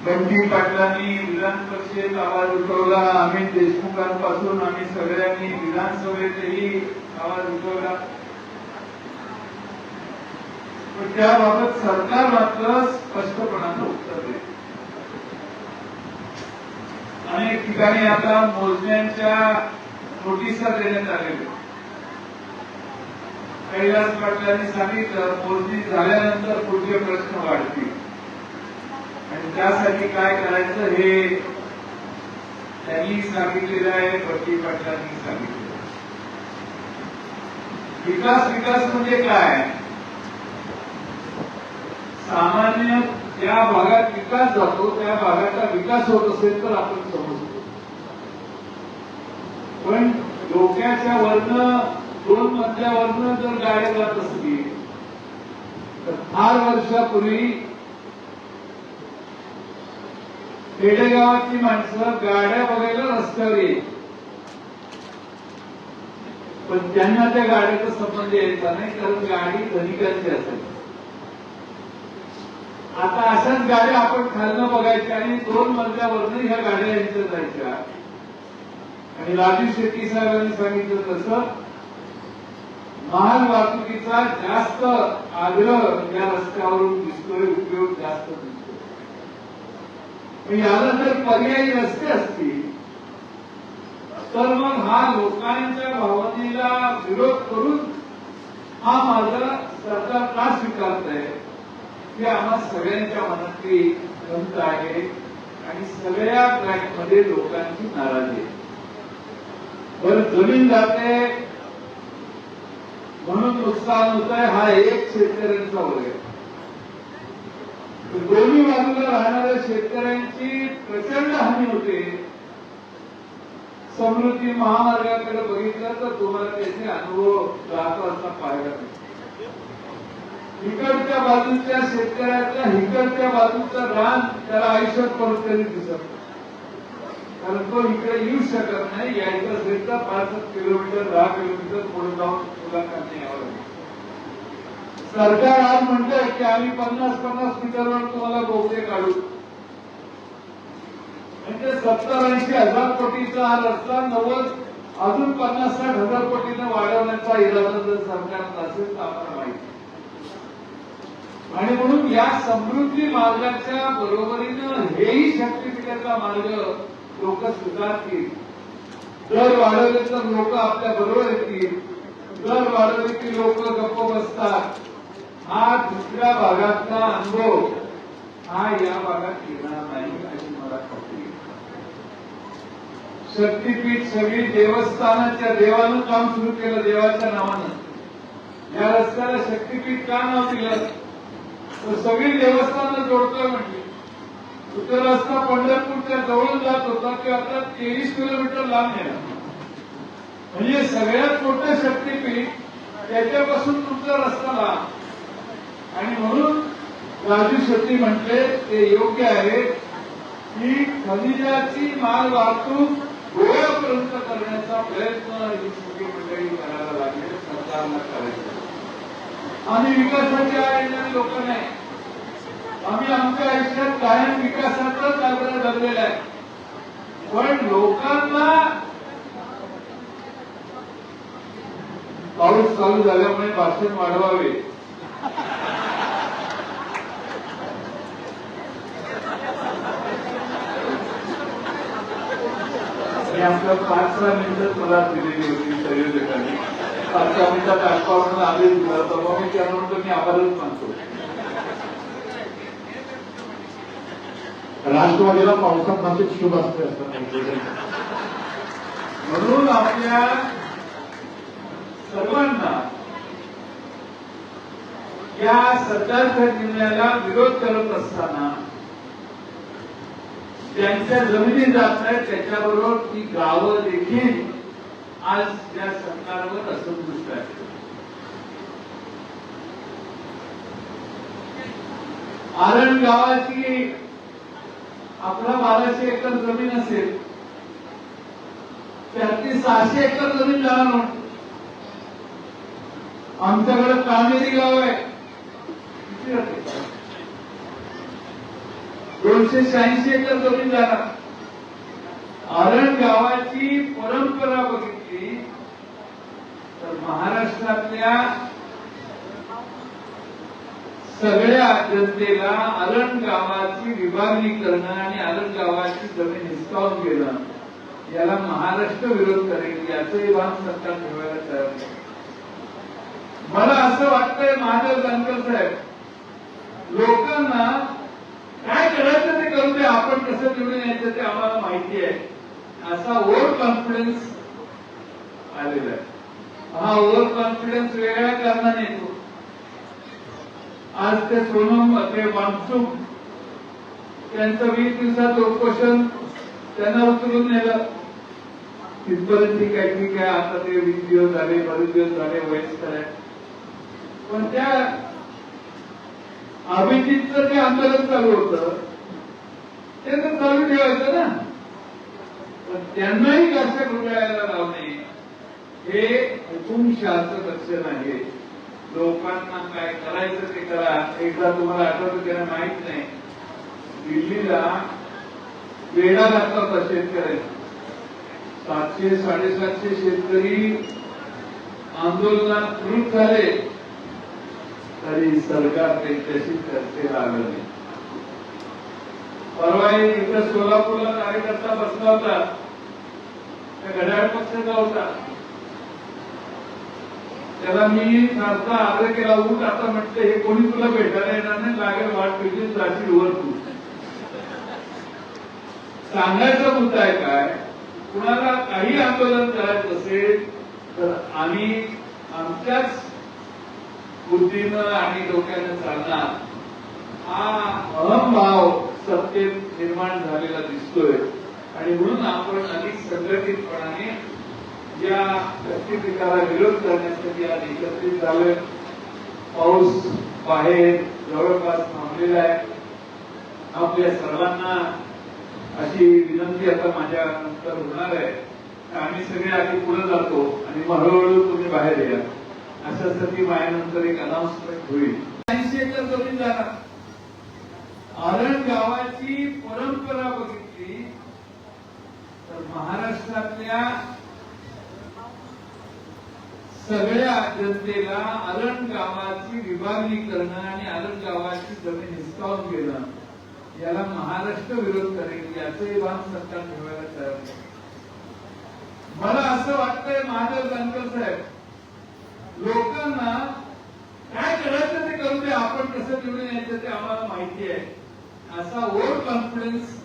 बंटी पाटलांनी विधान परिषदेत आवाज उठवला, अमित देशमुखांपासून आम्ही सगळ्यांनी विधानसभेतही आवाज उठवला, पण त्याबाबत सरकार मात्र स्पष्टपणानं उत्तर देत. अनेक ठिकाणी आता मोजण्यांच्या नोटिसा देण्यात आलेल्या. कैलास पाटलांनी सांगितलं मोजणी झाल्यानंतर पुढचे प्रश्न वाढतील आणि त्यासाठी काय करायचं हे त्यांनी सांगितलेलं आहे, बंटी पाटलांनी सांगितलं. विकास म्हणजे काय? सामान्य ज्या भागात विकास जातो त्या भागाचा विकास होत असेल तर आपण समजतो, पण डोक्याच्या वरनं 2 मजल्यावरनं जर गाड्या जात असतील तर फार वर्षापूर्वी खेडेगावातली माणसं गाड्या बघायला रस्त्यावर येईल, पण त्यांना त्या गाड्याचा संबंध यायचा नाही, कारण गाडी धनिकांची असायची. आता अशाच गाड्या आपण खालनं बघायच्या आणि 2 मजल्यावरनं ह्या गाड्या यांच्या जायच्या. आणि राजू शेट्टी साहेबांनी सांगितलं तसं महाल वाहतुकीचा जास्त आग्रह या रस्त्यावरून दिसतोय, उपयोग जास्त दिसतोय. याला जर पर्यायी रस्ते असतील तर मग हा लोकांच्या भावनेला विरोध करून हा मार्ग सरकार का स्वीकारत आहे की आम्हा सगळ्यांच्या मनातली खंत आहे आणि सगळ्या ट्रॅकमध्ये लोकांची नाराजी आहे. बरं, जमीन जाते म्हणून नुकसान होत आहे हा एक शेतकऱ्यांचा वर्ग आहे. दोन्ही बाजूला राहणाऱ्या शेतकऱ्यांची प्रचंड हानी होते. समृद्धी महामार्गाकडे बघितलं तर तुम्हाला त्याचे अनुभव जातो असा पाहायला मिळतो. इकडच्या बाजूच्या शेतकऱ्याच्या इकडच्या बाजूचं रान त्याला आयुष्यात परत कधी दिसत, कारण तो इकडे येऊ शकत नाही. यायचं असेल तर 5 किलोमीटर 10 किलोमीटर पुढे जाऊन मुलाखतीने यावं लागेल. सरकार आज म्हणतंय की आम्ही 50-50 मीटरवर तुम्हाला बोगदे काढू, म्हणजे 70-80 हजार कोटीचा हा रस्ता 90 अजून 50-60 हजार कोटीने वाढवण्याचा इरादा जर सरकारचा असेल तर आम्हाला माहिती. आणि म्हणून या समृद्धी मार्गाच्या बरोबरीनं हेही शक्तीपीठाचा मार्ग लोक स्वीकारतील. दर वाढवले तर लोक आपल्या बरोबर येतील, दर वाढवले की लोक गप्प बसतात. हा दुसऱ्या भागातला अनुभव हा या भागात येणार नाही अशी मला खात्री आहे. शक्तीपीठ सगळी देवस्थानाच्या देवानं काम सुरू केलं, देवाच्या नावानं. या रस्त्याला शक्तीपीठ का नाव दिलं तर सगळी देवस्थानं जोडतोय म्हणजे. तो रस्ता पंढरपूरच्या जवळून जात होता की आता 23 किलोमीटर लांब येणार, म्हणजे सगळ्यात मोठं शक्तीपीठ त्याच्यापासून तुमचा रस्ता लांब. आणि म्हणून राजू शेट्टी म्हटले ते योग्य आहे की खनिजाची माल वाहतूक गोव्यापर्यंत करण्याचा प्रयत्न ही सगळी मंडळी करायला लागेल, सरकारला करायचं. आम्ही विकासाच्या येणारी लोक नाही, आम्ही आमच्या आयुष्यात कायम विकासाचाच आग्रह धरलेला आहे. पण लोकांना पाऊस चालू झाल्यामुळे भाषण वाढवावे आपल्या 5-6 मिनिटं मला दिलेली होती संयोजकांनी. 5-6 मिनिटात आठवण आदेश दिला तर मग मी त्यानंतर मी आभारच मानतो. राष्ट्रवादीला पावसात भाषेत शुभ असते असतात, म्हणून आपल्या सर्वांना या सरकारच्या निर्णयाला विरोध करत असताना ज्यांच्या जमिनी जात नाहीत त्याच्याबरोबर ती गावं देखील आज या सरकारवर असंतुष्ट आहेत. आरण गावाची आपला 1200 एकर जमीन असेल त्यातली 600 एकर जमीन जाणार म्हणून. आमच्याकडे कामेरी गाव आहे, किती राहते 286 एकर जमीन जाणार. आरण गावाची परंपरा बघितली तर महाराष्ट्रातल्या सगळ्या जनतेला आरण गावाची विभागणी करणं आणि आरण गावाची जमीन हिसकावून घेणं याला महाराष्ट्र विरोध करेल याचंही भान सरकार ठेवायला तयार नाही. मला असं वाटतंय महादेव जानकर साहेब, लोकांना काय करायचं ते करू दे, आपण कसं निवडून यायचं ते आम्हाला माहिती आहे, असा ओव्हर कॉन्फिडन्स आलेला आहे. हा ओव्हर कॉन्फिडन्स वेगळ्या कारणाने येतो. आज ते सोनम ते वांगचुक त्यांचं 20 दिवसाचं उपोषण त्यांना उचलून नेलं. तिथपर्यंत ठीक आहे, आता ते 20 दिवस झाले, बरेच दिवस झाले, वयस्कर आहे. पण त्या अभिजितचं जे आंदोलन चालू होतं ते तर चालू ठेवायचं ना. पण त्यांनाही कशा घोटाळ्याला लावणे हे हुकुमशहाचं लक्षण आहे. लोकांना काय करायचं ते करा. एकदा तुम्हाला आठवतं त्यांना माहित नाही, दिल्लीला वेढा घातला होता शेतकऱ्यांनी. 700-750 शेतकरी आंदोलनात कृत झाले तरी सरकार त्यांच्याशी चर्चेला आलं नाही. परवा इथं सोलापूरला कार्यकर्ता बसला होता, त्या घड्याळ पक्षाचा होता. त्याला मी सारखा आग्रह केला, उठ आता म्हटलं, हे कोणी तुला भेटायला येणार नाही, लागेल वाट तुझी जाशील वर तू. सांगायचा मुद्दा आहे काय, कुणाला काही आंदोलन करायचं असेल तर आम्ही आमच्याच बुद्धीनं आणि डोक्यानं चालणार. हा अहमभाव सत्तेत निर्माण झालेला दिसतोय आणि म्हणून आपण अधिक संघटितपणाने या शक्तीपीठाला विरोध करण्यासाठी आज एकत्रित झालोय. पाऊस बाहेर जवळपास थांबलेला आहे. आपल्या सर्वांना अशी विनंती आता माझ्या नंतर होणार आहे, आम्ही सगळे आधी पुढे जातो आणि मग हळूहळू तुम्ही बाहेर या. अशासाठी माझ्यानंतर एक अनाउन्समेंट होईल. 80 एकर जमीन जाणार. आरण गावाची परंपरा बघितली तर महाराष्ट्रातल्या सगळ्या जनतेला आरण गावाची विभागणी करणं आणि आरण गावाची जमीन हिसकावून घेणं याला महाराष्ट्र विरोध करेल याचंही भान सरकार ठेवायला तयार नाही. मला असं वाटतंय महादेव जानकर साहेब, लोकांना काय करायचं ते करू दे, आपण कसं निवडून यायचं ते आम्हाला माहिती आहे, असा ओव्हर कॉन्फिडन्स